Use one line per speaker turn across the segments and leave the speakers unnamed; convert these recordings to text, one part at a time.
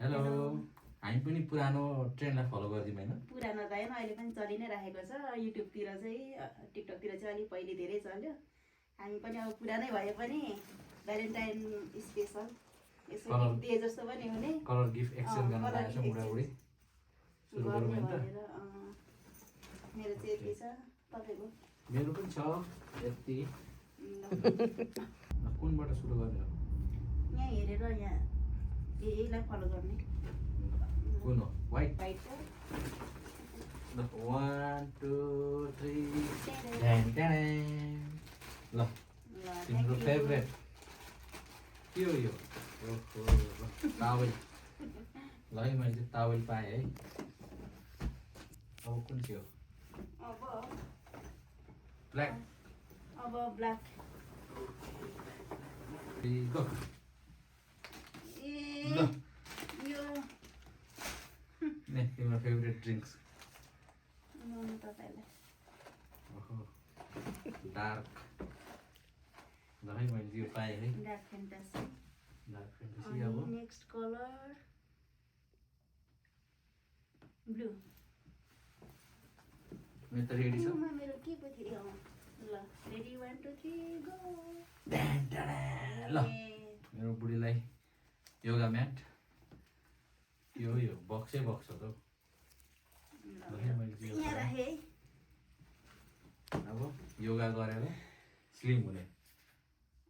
Hello हामी पनि पुरानो ट्रेन्डलाई फलो गरिदिउँ होइन
पुरानो त होइन अहिले पनि चलि नै राखेको छ युट्युबतिर चाहिँ टिकटकतिर चाहिँ अलिक पहिले धेरै चल्यो हामी पनि अब पुरानै भए पनि भ्यालेन्टाइन स्पेसल यसो गिफ्ट दिए जस्तो पनि हुने
कलर गिफ्ट एक्सचेन्ज गर्न लागेको छ बुढाबुढी सुरु गरौँ
गर्ने
होइन त
भनेर मेरो चाहिँ यति छ तपाईँको
मेरो पनि छ यति कुनबाट सुरु गर्ने हो
यहाँ हेरेर यहाँ यहीलाई फलो गर्ने
कुन हो वाइट
भाइको
1 2 3 ड्यान ड्यान ल तिम्रो फेभरेट के हो यो ओहो तावेल ल है मैले चाहिँ तावेल पाएँ है अब कुन चाहिँ हो
अब
ब्ल्याक
अब ब्ल्याक
गो
ए
ल
यो
ने तिम्रो फेभरेट ड्रिङ्क्स
नुन तपाईँलाई
ओहो डार्क ल है मैले यो पाएँ है
डार्क फ्यान्टासी
डार्क फ्यान्टेसी अब
नेक्स्ट कलर ब्लू
मेरो त रेडी छ
मेरो के पो थियो ल रेडी 1 2 3 गो
ड्यान ड्यान ल मेरो बुढीलाई योगा म्याट यो बक्सै बक्स हो त हौ। ल है मैले चाहिँ यो
यहाँ
पाएँ।
राखेँ है
अब योगा गरेर स्लिम हुने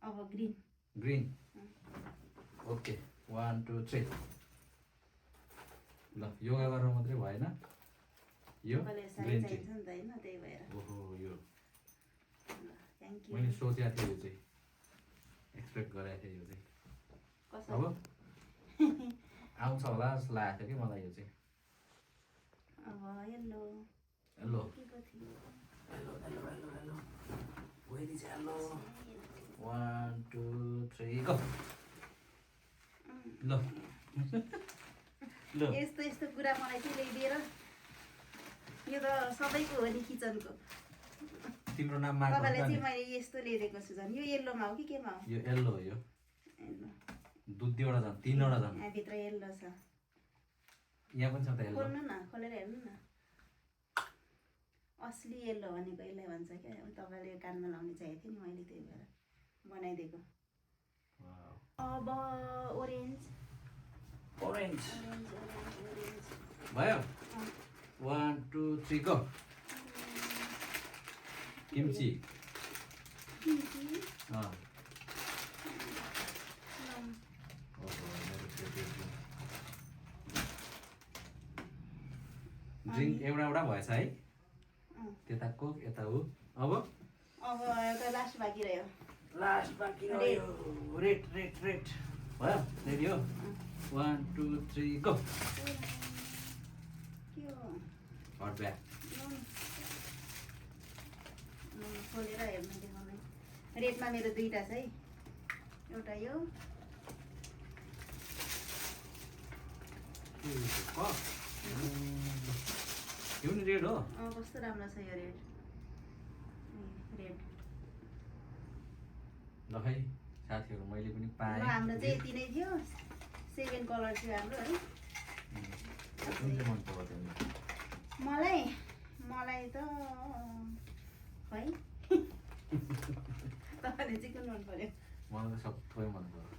अब ग्रिन
ग्रिन ओके 1 2 3 ल योगा गरेर मात्रै भएन यो
तपाईँलाई साह्रै
ग्रिन
चाहिन्छ
चाहिँ
नि त होइन त्यही भएर
ओहो यो
थ्याङ्क यू
मैले सोचेको थिएँ यो चाहिँ एक्सपेक्ट गरेको थिएँ यो चाहिँ
कसरी
अब आउँछ होला जस्तो लागेको थियो कि मलाई यो चाहिँ
अब येल्लो
हेलो
के को थियो
hello hello hello hello very hello 1 2 3 go ल ल
यस्तो यस्तो कुरा मलाई चाहिँ ल्याइदिएर यो त सबैको हो नि किचनको
तिम्रो नाम मार्क
तपाईँलाई चाहिँ मैले यस्तो ल्याइदिएको छु झन् यो येल्लोमा हो कि केमा हो
यो येल्लो हो यो
येल्लो
दुईवटा छन् तीनवटा छन्
यहाँभित्र येल्लो छ
यहाँ पनि छ त येल्लो
खोल्नु न खोलेर हेर्नु न असली येल्लो भनेको यसलाई भन्छ क्या तपाईँले कानमा लाउने चाहिएको थियो नि मैले त्यही भएर बनाइदिएको
वाउ
अब orange
orange
orange orange orange
भयो 1 2 3 गो किम्ची अँ ओहो मेरो फेभरेट ड्रिङ्क एउटा एउटा भएछ है त्यता कोक यता ऊ अब
अब एउटा लास्ट बाँकी रह्यो
लास्ट बाँकी रह्यो रेड रेड रेड भयो रेडी हो 1 2 3 गो
के हो
हट ब्याक
खोलेर हेर्नु देखाउनु रेडमा मेरो दुईवटा छ है एउटा यो
यो नि रेड हो
कस्तो राम्रो छ यो रेड रेड
ल है साथीहरू मैले पनि पाएँ
हाम्रो चाहिँ यति नै थियो 7 कलर थियो हाम्रो है
कुन चाहिँ मन पर्यो तिमीलाई
मलाई त है तपाईँले चाहिँ कुन मन पर्यो
मलाई त सबै मन पर्यो